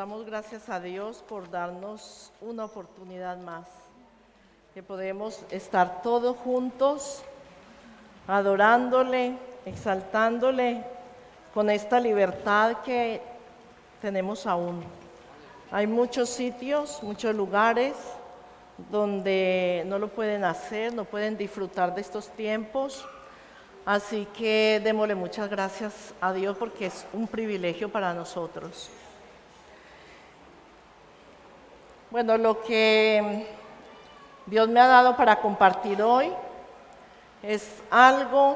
Damos gracias a Dios por darnos una oportunidad más, que podemos estar todos juntos, adorándole, exaltándole, con esta libertad que tenemos aún. Hay muchos sitios, muchos lugares donde no lo pueden hacer, no pueden disfrutar de estos tiempos. Así que démosle muchas gracias a Dios porque es un privilegio para nosotros. Bueno, lo que Dios me ha dado para compartir hoy es algo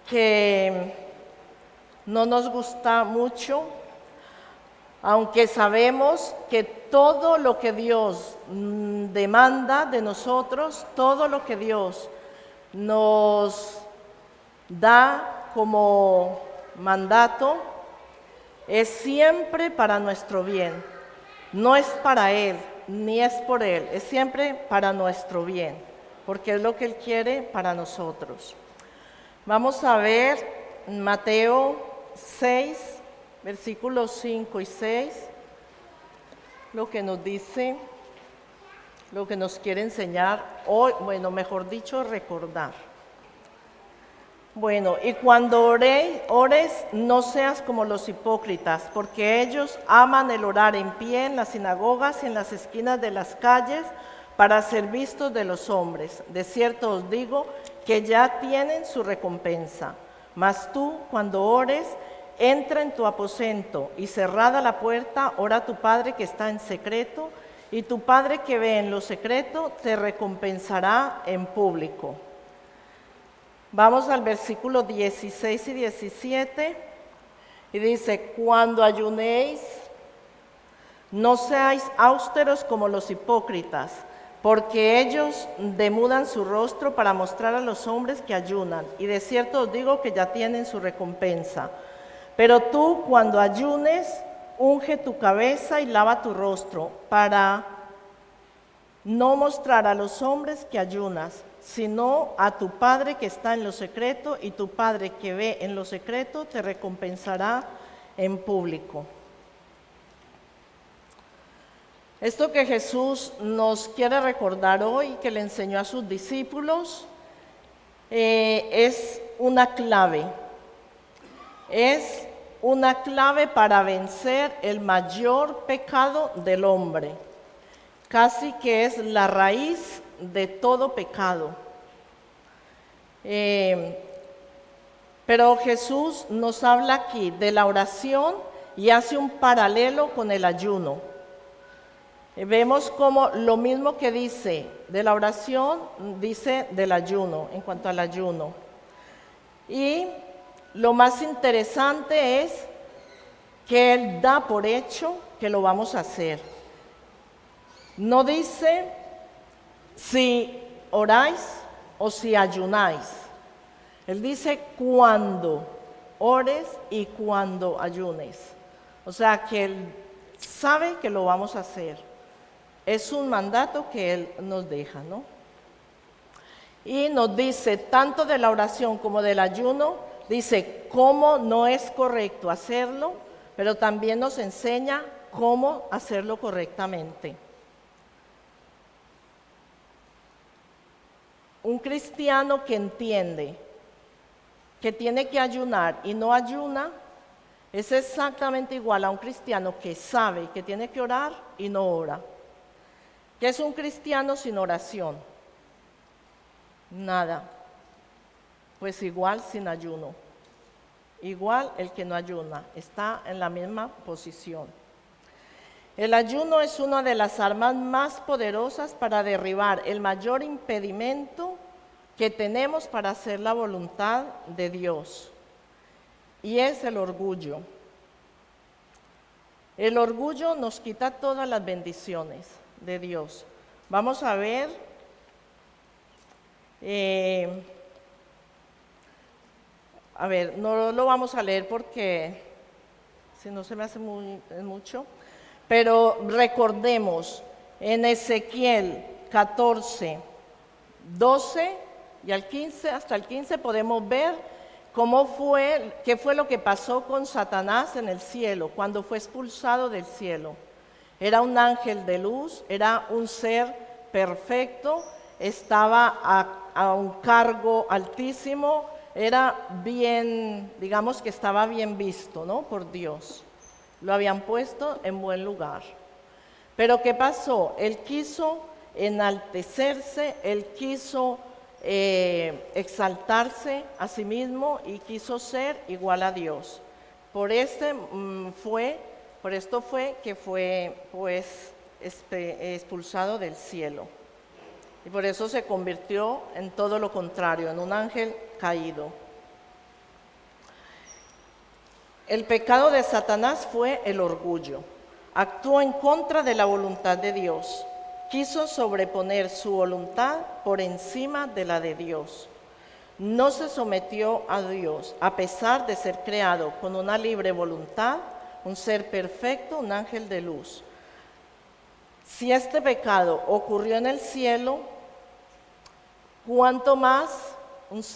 que no nos gusta mucho, aunque sabemos que todo lo que Dios demanda de nosotros, todo lo que Dios nos da como mandato, es siempre para nuestro bien. No es para Él, ni es por Él, es siempre para nuestro bien, porque es lo que Él quiere para nosotros. Vamos a ver Mateo 6, versículos 5 y 6, lo que nos dice, lo que nos quiere enseñar hoy, bueno, mejor dicho, recordar. Bueno, y cuando ores, no seas como los hipócritas, porque ellos aman el orar en pie en las sinagogas y en las esquinas de las calles para ser vistos de los hombres. De cierto os digo que ya tienen su recompensa. Mas tú, cuando ores, entra en tu aposento y cerrada la puerta, ora a tu Padre que está en secreto, y tu Padre que ve en lo secreto te recompensará en público. Vamos al versículo 16 y 17, y dice, cuando ayunéis, no seáis austeros como los hipócritas, porque ellos demudan su rostro para mostrar a los hombres que ayunan, y de cierto os digo que ya tienen su recompensa. Pero tú, cuando ayunes, unge tu cabeza y lava tu rostro, para no mostrar a los hombres que ayunas, sino a tu Padre que está en lo secreto, y tu Padre que ve en lo secreto te recompensará en público. Esto que Jesús nos quiere recordar hoy, que le enseñó a sus discípulos, es una clave. Es una clave para vencer el mayor pecado del hombre. Casi que es la raíz de todo pecado. Pero Jesús nos habla aquí de la oración y hace un paralelo con el ayuno. Vemos como lo mismo que dice de la oración, dice del ayuno, en cuanto al ayuno. Y lo más interesante es que Él da por hecho que lo vamos a hacer. No dice si oráis o si ayunáis. Él dice cuando ores y cuando ayunes. O sea que Él sabe que lo vamos a hacer. Es un mandato que Él nos deja, ¿no? Y nos dice, tanto de la oración como del ayuno, dice cómo no es correcto hacerlo, pero también nos enseña cómo hacerlo correctamente. Un cristiano que entiende que tiene que ayunar y no ayuna, es exactamente igual a un cristiano que sabe que tiene que orar y no ora. ¿Qué es un cristiano sin oración? Nada. Pues igual sin ayuno. Igual el que no ayuna, está en la misma posición. El ayuno es una de las armas más poderosas para derribar el mayor impedimento que tenemos para hacer la voluntad de Dios, y es el orgullo. El orgullo nos quita todas las bendiciones de Dios. Vamos a ver, no lo vamos a leer porque si no se me hace mucho. Pero recordemos, en Ezequiel 14, 12 y al 15, hasta el 15 podemos ver ¿Qué fue lo que pasó con Satanás en el cielo cuando fue expulsado del cielo? Era un ángel de luz, era un ser perfecto, estaba a un cargo altísimo, era bien, digamos que estaba bien visto, ¿no? Por Dios. Lo habían puesto en buen lugar. Pero ¿qué pasó? Él quiso enaltecerse, él quiso exaltarse a sí mismo y quiso ser igual a Dios. Por esto fue que fue pues expulsado del cielo. Y por eso se convirtió en todo lo contrario, en un ángel caído. El pecado de Satanás fue el orgullo. Actuó en contra de la voluntad de Dios. Quiso sobreponer su voluntad por encima de la de Dios. No se sometió a Dios, a pesar de ser creado con una libre voluntad, un ser perfecto, un ángel de luz. Si este pecado ocurrió en el cielo, ¿cuánto más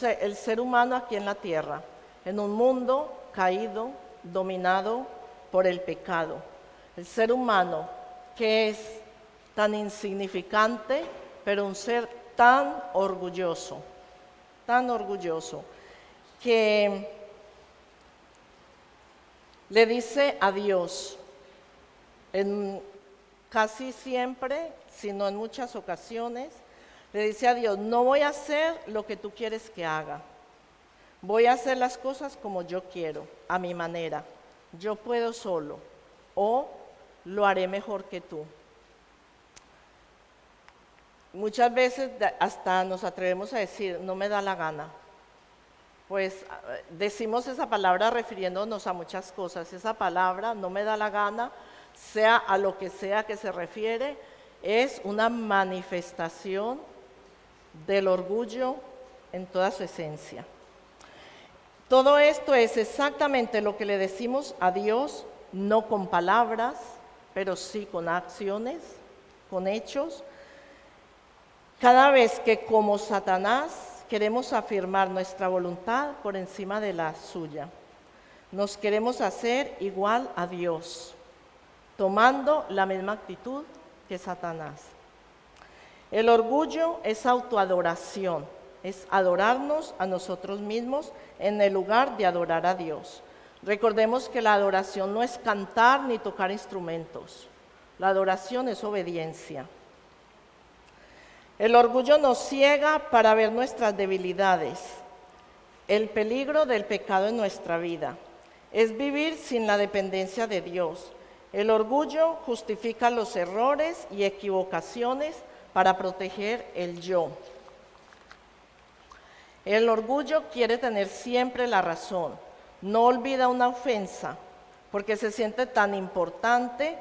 el ser humano aquí en la tierra, en un mundo caído, dominado por el pecado? El ser humano que es tan insignificante, pero un ser tan orgulloso, que le dice a Dios, casi siempre, si no en muchas ocasiones, le dice a Dios: no voy a hacer lo que tú quieres que haga, voy a hacer las cosas como yo quiero, a mi manera, yo puedo solo, o lo haré mejor que tú. Muchas veces hasta nos atrevemos a decir: no me da la gana. Pues decimos esa palabra refiriéndonos a muchas cosas. Esa palabra, no me da la gana, sea a lo que sea que se refiere, es una manifestación del orgullo en toda su esencia. Todo esto es exactamente lo que le decimos a Dios, no con palabras, pero sí con acciones, con hechos. Cada vez que, como Satanás, queremos afirmar nuestra voluntad por encima de la suya, nos queremos hacer igual a Dios, tomando la misma actitud que Satanás. El orgullo es autoadoración, es adorarnos a nosotros mismos en el lugar de adorar a Dios. Recordemos que la adoración no es cantar ni tocar instrumentos, la adoración es obediencia. El orgullo nos ciega para ver nuestras debilidades. El peligro del pecado en nuestra vida es vivir sin la dependencia de Dios. El orgullo justifica los errores y equivocaciones para proteger el yo. El orgullo quiere tener siempre la razón. No olvida una ofensa porque se siente tan importante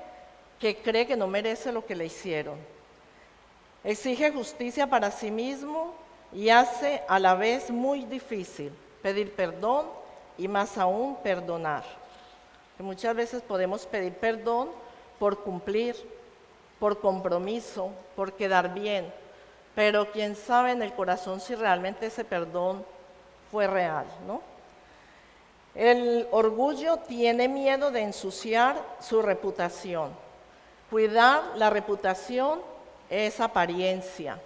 que cree que no merece lo que le hicieron. Exige justicia para sí mismo y hace a la vez muy difícil pedir perdón y más aún perdonar. Que muchas veces podemos pedir perdón por cumplir, por compromiso, por quedar bien, pero quién sabe en el corazón si realmente ese perdón fue real, ¿no? El orgullo tiene miedo de ensuciar su reputación. Cuidar la reputación es apariencia,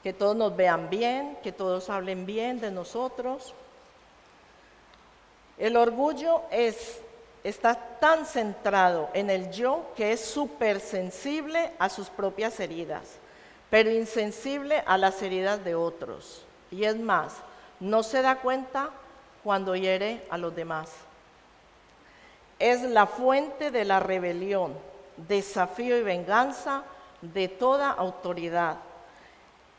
que todos nos vean bien, que todos hablen bien de nosotros. El orgullo está tan centrado en el yo que es súper sensible a sus propias heridas, pero insensible a las heridas de otros. Y es más, no se da cuenta cuando hiere a los demás. Es la fuente de la rebelión, desafío y venganza de toda autoridad.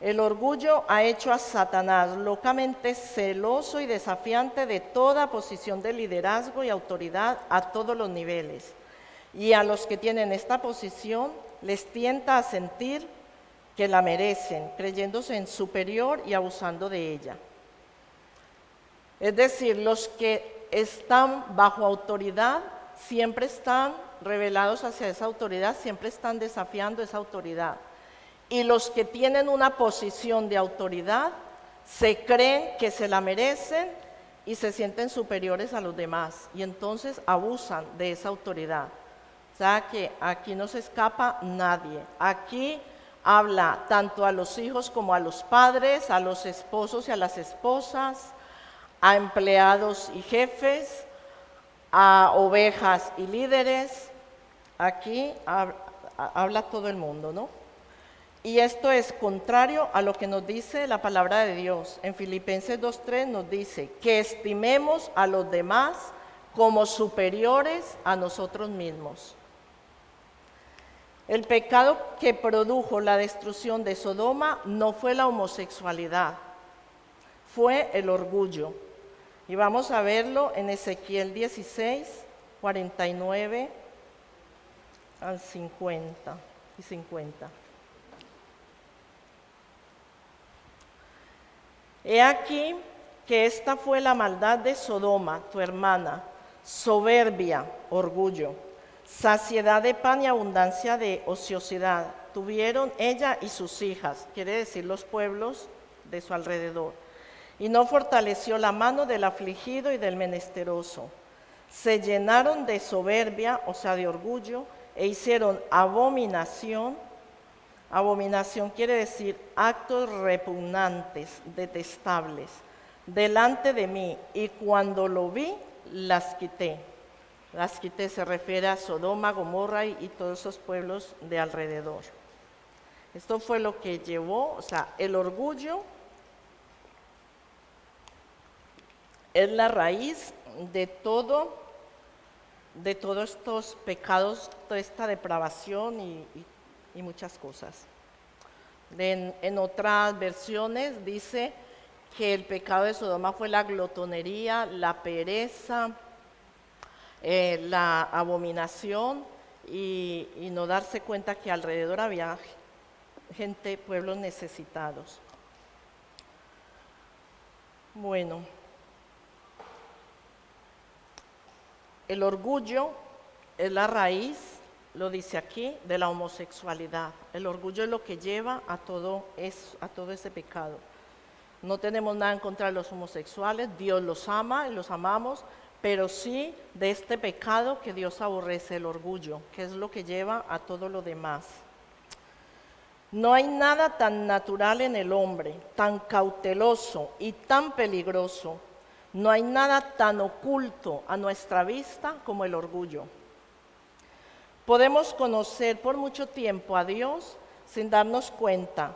El orgullo ha hecho a Satanás locamente celoso y desafiante de toda posición de liderazgo y autoridad a todos los niveles. Y a los que tienen esta posición les tienta a sentir que la merecen, creyéndose en superior y abusando de ella. Es decir, los que están bajo autoridad siempre están rebelados hacia esa autoridad, siempre están desafiando esa autoridad. Y los que tienen una posición de autoridad se creen que se la merecen y se sienten superiores a los demás y entonces abusan de esa autoridad. O sea que aquí no se escapa nadie. Aquí habla tanto a los hijos como a los padres, a los esposos y a las esposas, a empleados y jefes, a ovejas y líderes. Aquí habla todo el mundo, ¿no? Y esto es contrario a lo que nos dice la palabra de Dios. En Filipenses 2:3 nos dice que estimemos a los demás como superiores a nosotros mismos. El pecado que produjo la destrucción de Sodoma no fue la homosexualidad, fue el orgullo. Y vamos a verlo en Ezequiel 16, 49 al 50 y 50. He aquí que esta fue la maldad de Sodoma, tu hermana, soberbia, orgullo, saciedad de pan y abundancia de ociosidad. Tuvieron ella y sus hijas, quiere decir los pueblos de su alrededor. Y no fortaleció la mano del afligido y del menesteroso. Se llenaron de soberbia, o sea, de orgullo, e hicieron abominación. Abominación quiere decir actos repugnantes, detestables, delante de mí, y cuando lo vi, las quité. Las quité se refiere a Sodoma, Gomorra y todos esos pueblos de alrededor. Esto fue lo que llevó, o sea, el orgullo es la raíz de todos estos pecados, toda esta depravación y muchas cosas. En otras versiones dice que el pecado de Sodoma fue la glotonería, la pereza, la abominación y no darse cuenta que alrededor había gente, pueblos necesitados. Bueno, el orgullo es la raíz, lo dice aquí, de la homosexualidad. El orgullo es lo que lleva a todo ese pecado. No tenemos nada en contra de los homosexuales, Dios los ama y los amamos, pero sí de este pecado que Dios aborrece, el orgullo, que es lo que lleva a todo lo demás. No hay nada tan natural en el hombre, tan cauteloso y tan peligroso. No hay nada tan oculto a nuestra vista como el orgullo. Podemos conocer por mucho tiempo a Dios sin darnos cuenta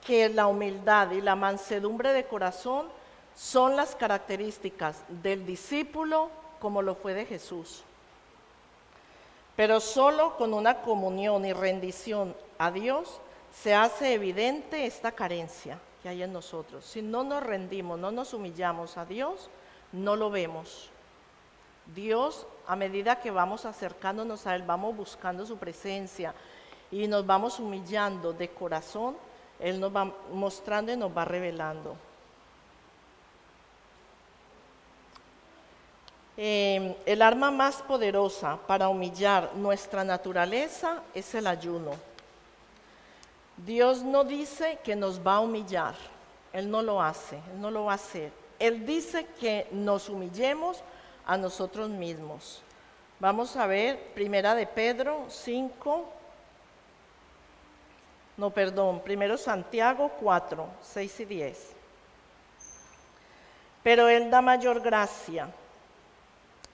que la humildad y la mansedumbre de corazón son las características del discípulo como lo fue de Jesús. Pero solo con una comunión y rendición a Dios se hace evidente esta carencia que hay en nosotros. Si no nos rendimos, no nos humillamos a Dios, no lo vemos. Dios, a medida que vamos acercándonos a Él, vamos buscando su presencia y nos vamos humillando de corazón, Él nos va mostrando y nos va revelando. El arma más poderosa para humillar nuestra naturaleza es el ayuno. Dios no dice que nos va a humillar, Él no lo hace, Él no lo va a hacer. Él dice que nos humillemos a nosotros mismos. Vamos a ver, primera de Pedro 5, primero Santiago 4, 6 y 10. Pero Él da mayor gracia.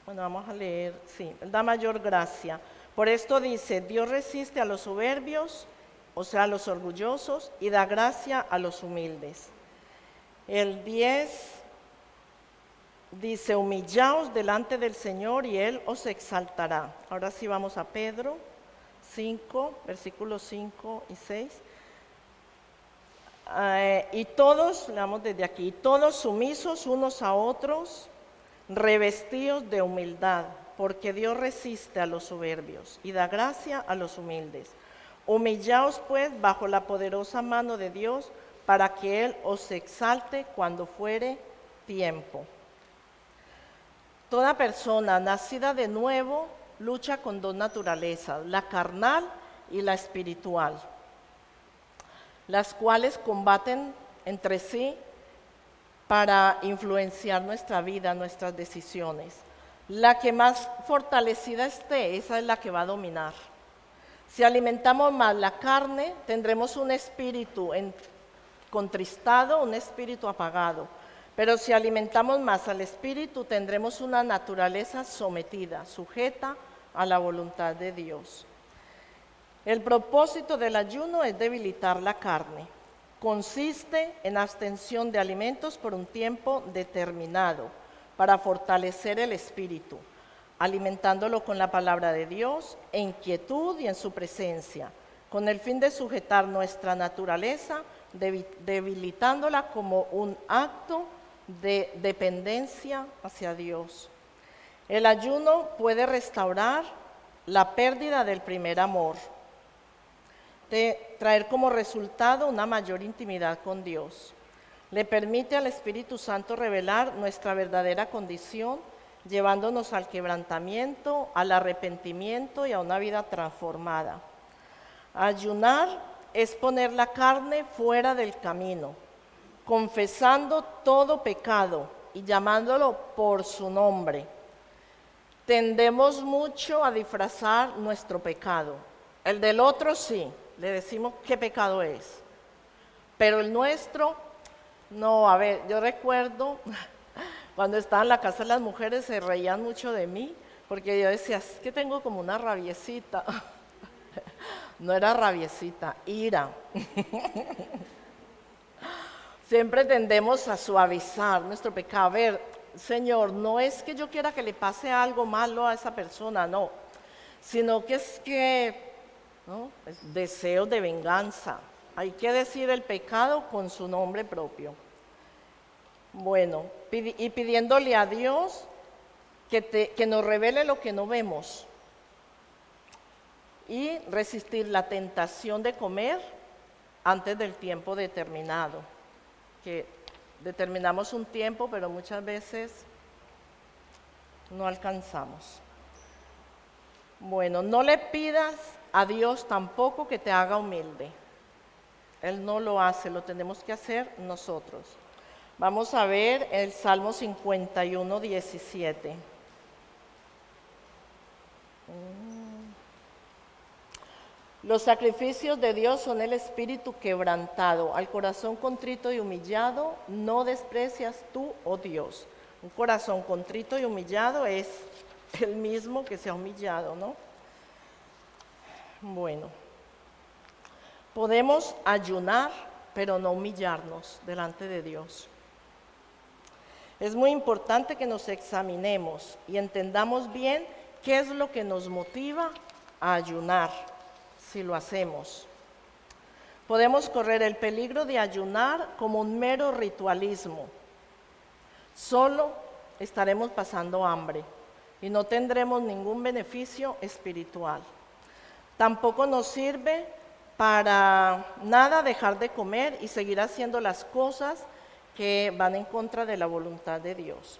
Bueno, vamos a leer, sí, Él da mayor gracia. Por esto dice, Dios resiste a los soberbios, o sea, a los orgullosos, y da gracia a los humildes. El 10 dice, humillaos delante del Señor y Él os exaltará. Ahora sí vamos a Pedro 5, versículos 5 y 6. Y todos, leamos desde aquí, todos sumisos unos a otros, revestidos de humildad, porque Dios resiste a los soberbios y da gracia a los humildes. Humillaos pues bajo la poderosa mano de Dios, para que Él os exalte cuando fuere tiempo. Toda persona nacida de nuevo lucha con dos naturalezas, la carnal y la espiritual, las cuales combaten entre sí para influenciar nuestra vida, nuestras decisiones. La que más fortalecida esté, esa es la que va a dominar. Si alimentamos más la carne, tendremos un espíritu contristado, un espíritu apagado. Pero si alimentamos más al espíritu, tendremos una naturaleza sometida, sujeta a la voluntad de Dios. El propósito del ayuno es debilitar la carne. Consiste en abstención de alimentos por un tiempo determinado para fortalecer el espíritu, alimentándolo con la palabra de Dios, en quietud y en su presencia, con el fin de sujetar nuestra naturaleza, debilitándola como un acto de dependencia hacia Dios. El ayuno puede restaurar la pérdida del primer amor, de traer como resultado una mayor intimidad con Dios. Le permite al Espíritu Santo revelar nuestra verdadera condición, llevándonos al quebrantamiento, al arrepentimiento y a una vida transformada. Ayunar es poner la carne fuera del camino, confesando todo pecado y llamándolo por su nombre. Tendemos mucho a disfrazar nuestro pecado. El del otro sí, le decimos qué pecado es. Pero el nuestro, no. A ver, yo recuerdo cuando estaba en la casa de las mujeres se reían mucho de mí, porque yo decía, es que tengo como una rabiecita. No era rabiecita, ira. Siempre tendemos a suavizar nuestro pecado. A ver, Señor, no es que yo quiera que le pase algo malo a esa persona, no, sino que es que, ¿no? Es deseo de venganza. Hay que decir el pecado con su nombre propio. Bueno, y pidiéndole a Dios que nos revele lo que no vemos y resistir la tentación de comer antes del tiempo determinado, que determinamos un tiempo, pero muchas veces no alcanzamos. Bueno, no le pidas a Dios tampoco que te haga humilde. Él no lo hace, lo tenemos que hacer nosotros. Vamos a ver el Salmo 51, 17. Los sacrificios de Dios son el espíritu quebrantado, al corazón contrito y humillado no desprecias tú, oh Dios. Un corazón contrito y humillado es el mismo que se ha humillado, ¿no? Bueno, podemos ayunar, pero no humillarnos delante de Dios. Es muy importante que nos examinemos y entendamos bien qué es lo que nos motiva a ayunar. Si lo hacemos, podemos correr el peligro de ayunar como un mero ritualismo. Solo estaremos pasando hambre y no tendremos ningún beneficio espiritual. Tampoco nos sirve para nada dejar de comer y seguir haciendo las cosas que van en contra de la voluntad de Dios.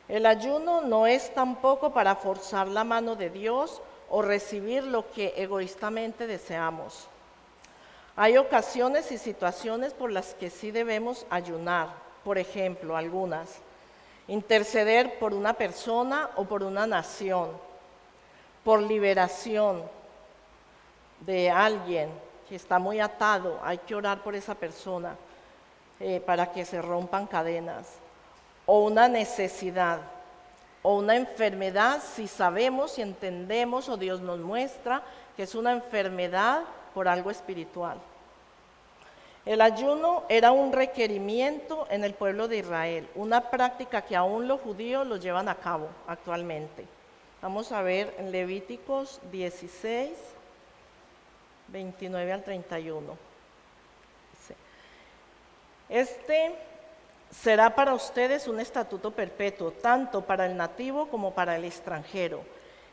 El ayuno no es tampoco para forzar la mano de Dios o recibir lo que egoístamente deseamos. Hay ocasiones y situaciones por las que sí debemos ayunar. Por ejemplo, algunas: interceder por una persona o por una nación, por liberación de alguien que está muy atado, hay que orar por esa persona para que se rompan cadenas, o una necesidad, o una enfermedad, si sabemos y entendemos o Dios nos muestra que es una enfermedad por algo espiritual. El ayuno era un requerimiento en el pueblo de Israel, una práctica que aún los judíos lo llevan a cabo actualmente. Vamos a ver en Levíticos 16, 29 al 31. Este será para ustedes un estatuto perpetuo, tanto para el nativo como para el extranjero.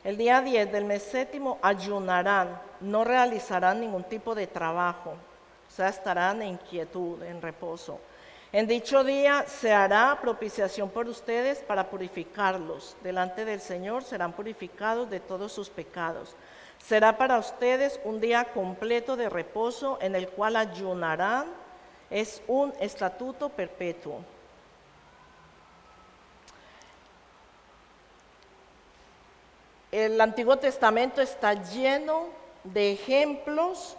El día 10 del mes séptimo ayunarán, no realizarán ningún tipo de trabajo, o sea, estarán en quietud, en reposo. En dicho día se hará propiciación por ustedes para purificarlos. Delante del Señor serán purificados de todos sus pecados. Será para ustedes un día completo de reposo en el cual ayunarán. Es un estatuto perpetuo. el Antiguo Testamento está lleno de ejemplos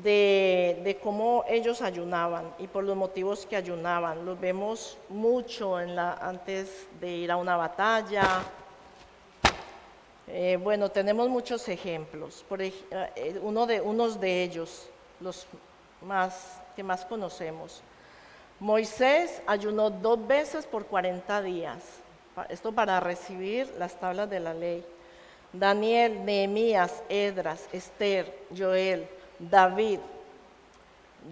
de cómo ellos ayunaban y por los motivos que ayunaban. Los vemos mucho antes de ir a una batalla. Bueno, tenemos muchos ejemplos. Unos de ellos, los que más conocemos. Moisés ayunó 2 veces por 40 días, esto para recibir las tablas de la ley. Daniel, Nehemías, Esdras, Esther, Joel, David.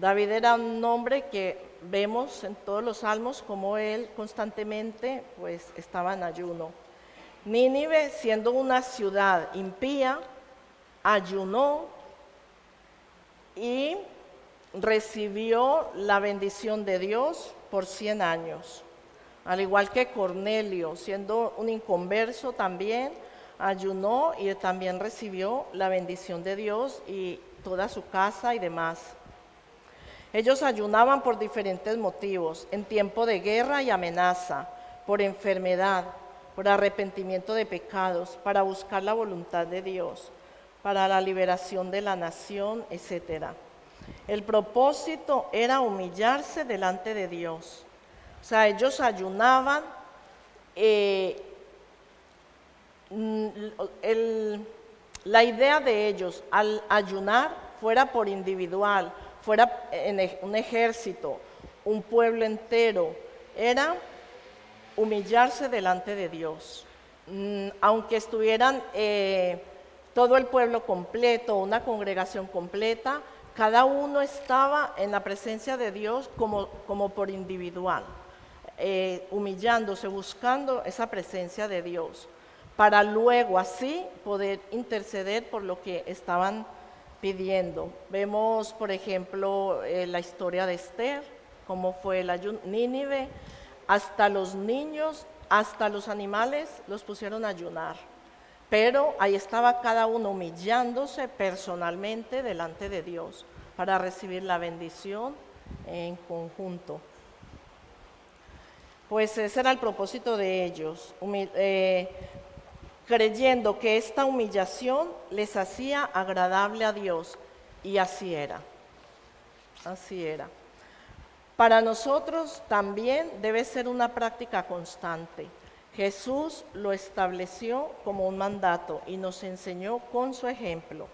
David era un hombre que vemos en todos los salmos como él constantemente pues estaba en ayuno. Nínive, siendo una ciudad impía, ayunó y recibió la bendición de Dios por 100 años. Al igual que Cornelio, siendo un inconverso también, ayunó y también recibió la bendición de Dios y toda su casa y demás. Ellos ayunaban por diferentes motivos, en tiempo de guerra y amenaza, por enfermedad, por arrepentimiento de pecados, para buscar la voluntad de Dios, para la liberación de la nación, etc. El propósito era humillarse delante de Dios. O sea, ellos ayunaban, la idea de ellos al ayunar, fuera por individual, fuera en un ejército, un pueblo entero, era humillarse delante de Dios. Aunque estuvieran todo el pueblo completo, una congregación completa, cada uno estaba en la presencia de Dios como por individual, humillándose, buscando esa presencia de Dios, para luego así poder interceder por lo que estaban pidiendo. Vemos, por ejemplo, la historia de Esther, cómo fue el ayuno. Nínive, hasta los niños, hasta los animales los pusieron a ayunar. Pero ahí estaba cada uno humillándose personalmente delante de Dios para recibir la bendición en conjunto. Pues ese era el propósito de ellos, creyendo que esta humillación les hacía agradable a Dios, y así era. Así era. Para nosotros también debe ser una práctica constante. Jesús lo estableció como un mandato y nos enseñó con su ejemplo.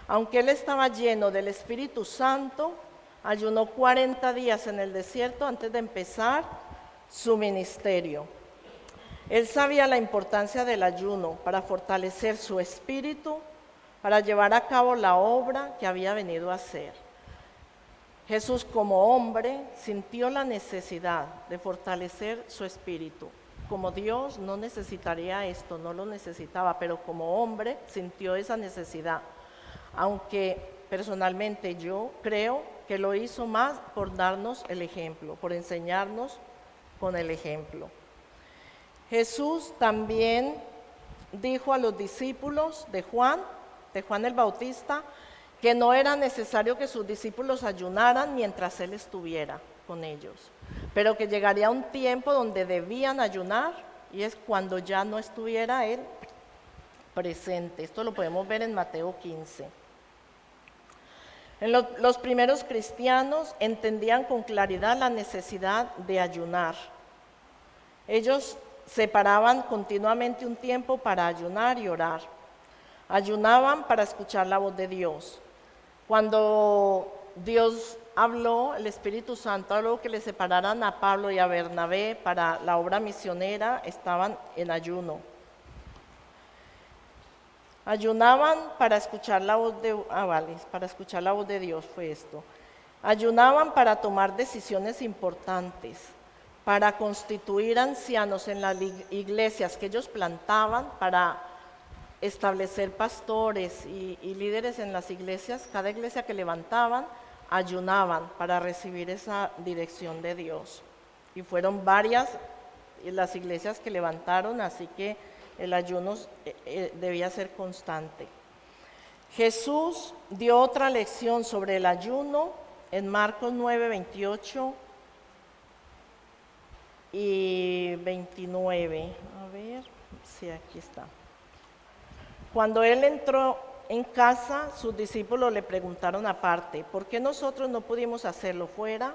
Aunque él estaba lleno del Espíritu Santo, ayunó 40 días en el desierto antes de empezar su ministerio. Él sabía la importancia del ayuno para fortalecer su espíritu, para llevar a cabo la obra que había venido a hacer. Jesús, como hombre, sintió la necesidad de fortalecer su espíritu. Como Dios no necesitaría esto, no lo necesitaba, pero como hombre sintió esa necesidad. Aunque personalmente yo creo que lo hizo más por darnos el ejemplo, por enseñarnos con el ejemplo. Jesús también dijo a los discípulos de Juan el Bautista, que no era necesario que sus discípulos ayunaran mientras él estuviera con ellos, pero que llegaría un tiempo donde debían ayunar, y es cuando ya no estuviera él presente. Esto lo podemos ver en Mateo 15. Los primeros cristianos entendían con claridad la necesidad de ayunar. Ellos separaban continuamente un tiempo para ayunar y orar. Ayunaban para escuchar la voz de Dios. Cuando Dios habló, el Espíritu Santo habló que le separaran a Pablo y a Bernabé para la obra misionera, estaban en ayuno. Ayunaban para escuchar la voz para escuchar la voz de Dios fue esto. Ayunaban para tomar decisiones importantes, para constituir ancianos en las iglesias que ellos plantaban, para establecer pastores y líderes en las iglesias. Cada iglesia que levantaban, ayunaban para recibir esa dirección de Dios. Y fueron varias las iglesias que levantaron, así que el ayuno debía ser constante. Jesús dio otra lección sobre el ayuno en Marcos 9, 28 y 29. A ver, sí, aquí está. Cuando él entró en casa, sus discípulos le preguntaron aparte, ¿por qué nosotros no pudimos hacerlo fuera?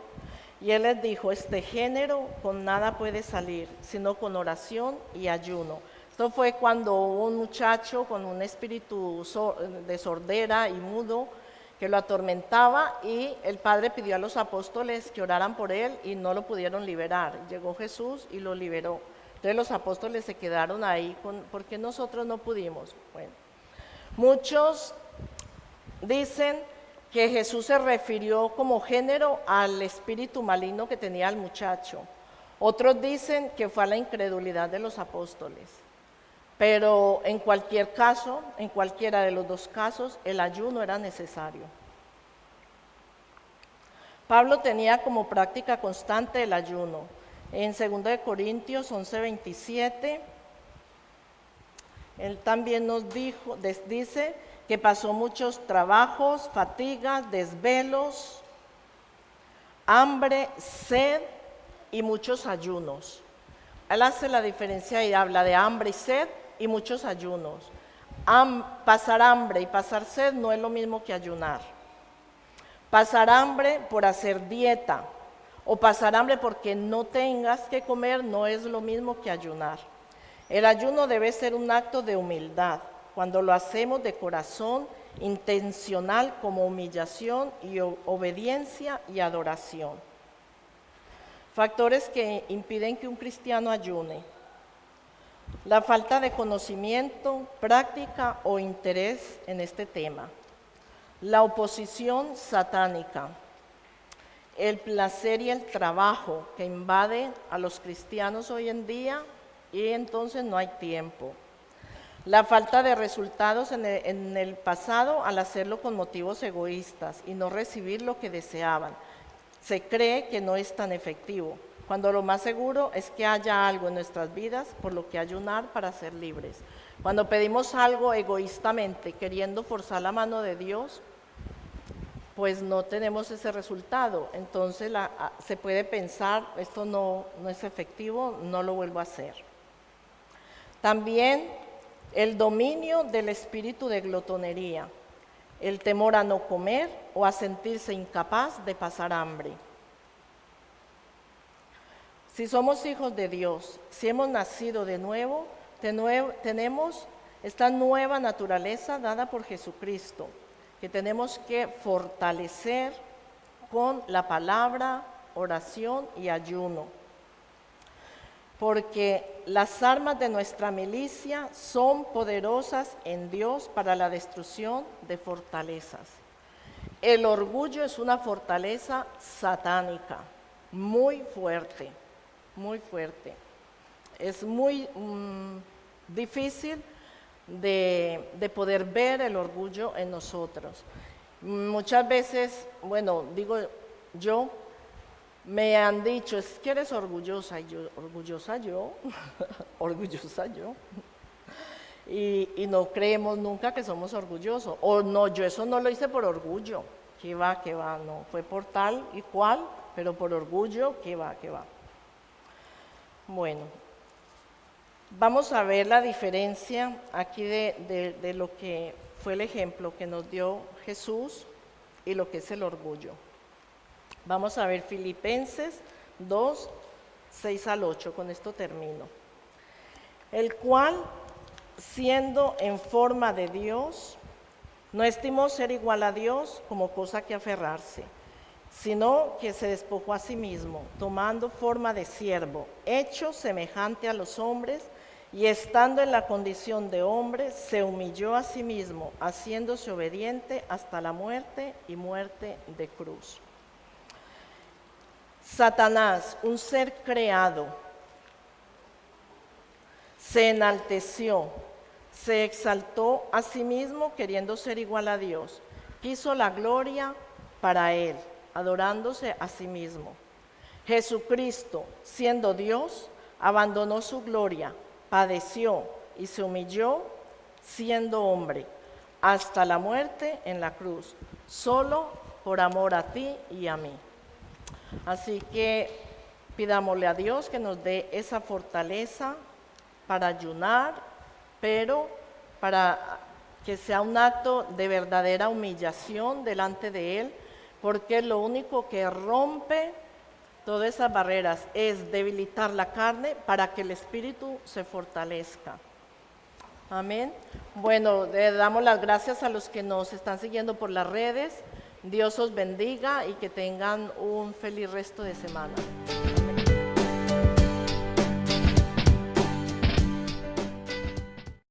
Y él les dijo, este género con nada puede salir, sino con oración y ayuno. Esto fue cuando hubo un muchacho con un espíritu de sordera y mudo que lo atormentaba, y el Padre pidió a los apóstoles que oraran por él y no lo pudieron liberar. Llegó Jesús y lo liberó. Entonces los apóstoles se quedaron ahí ¿por qué nosotros no pudimos? Bueno, muchos dicen que Jesús se refirió como género al espíritu maligno que tenía el muchacho. Otros dicen que fue a la incredulidad de los apóstoles. Pero en cualquier caso, en cualquiera de los dos casos, el ayuno era necesario. Pablo tenía como práctica constante el ayuno. En 2 Corintios 11:27, él también nos dice que pasó muchos trabajos, fatigas, desvelos, hambre, sed y muchos ayunos. Él hace la diferencia y habla de hambre y sed y muchos ayunos. Pasar hambre y pasar sed no es lo mismo que ayunar. Pasar hambre por hacer dieta o pasar hambre porque no tengas que comer no es lo mismo que ayunar. El ayuno debe ser un acto de humildad, cuando lo hacemos de corazón, intencional, como humillación y obediencia y adoración. Factores que impiden que un cristiano ayune: la falta de conocimiento, práctica o interés en este tema, la oposición satánica, el placer y el trabajo que invade a los cristianos hoy en día y entonces no hay tiempo, la falta de resultados en el pasado al hacerlo con motivos egoístas y no recibir lo que deseaban. Se cree que no es tan efectivo, cuando lo más seguro es que haya algo en nuestras vidas por lo que ayunar para ser libres. Cuando pedimos algo egoístamente, queriendo forzar la mano de Dios, pues no tenemos ese resultado. Entonces se puede pensar, esto no es efectivo, no lo vuelvo a hacer. También el dominio del espíritu de glotonería, el temor a no comer o a sentirse incapaz de pasar hambre. Si somos hijos de Dios, si hemos nacido de nuevo, tenemos esta nueva naturaleza dada por Jesucristo, que tenemos que fortalecer con la palabra, oración y ayuno. Porque las armas de nuestra milicia son poderosas en Dios para la destrucción de fortalezas. El orgullo es una fortaleza satánica, muy fuerte, muy fuerte. Es muy difícil de poder ver el orgullo en nosotros. Muchas veces, digo yo, me han dicho, es que eres orgullosa, y yo, ¿orgullosa yo? ¿Orgullosa yo? Y no creemos nunca que somos orgullosos. O no, yo eso no lo hice por orgullo. ¿Qué va, no? Fue por tal y cual, pero por orgullo, ¿qué va? Bueno, vamos a ver la diferencia aquí de lo que fue el ejemplo que nos dio Jesús y lo que es el orgullo. Vamos a ver Filipenses 2, 6 al 8, con esto termino. El cual, siendo en forma de Dios, no estimó ser igual a Dios como cosa que aferrarse, sino que se despojó a sí mismo, tomando forma de siervo, hecho semejante a los hombres, y estando en la condición de hombre, se humilló a sí mismo, haciéndose obediente hasta la muerte y muerte de cruz. Satanás, un ser creado, se enalteció, se exaltó a sí mismo queriendo ser igual a Dios. Quiso la gloria para él, adorándose a sí mismo. Jesucristo, siendo Dios, abandonó su gloria, padeció y se humilló siendo hombre, hasta la muerte en la cruz, solo por amor a ti y a mí. Así que pidámosle a Dios que nos dé esa fortaleza para ayunar, pero para que sea un acto de verdadera humillación delante de Él, porque lo único que rompe todas esas barreras es debilitar la carne para que el espíritu se fortalezca. Amén. Bueno, le damos las gracias a los que nos están siguiendo por las redes. Dios os bendiga y que tengan un feliz resto de semana.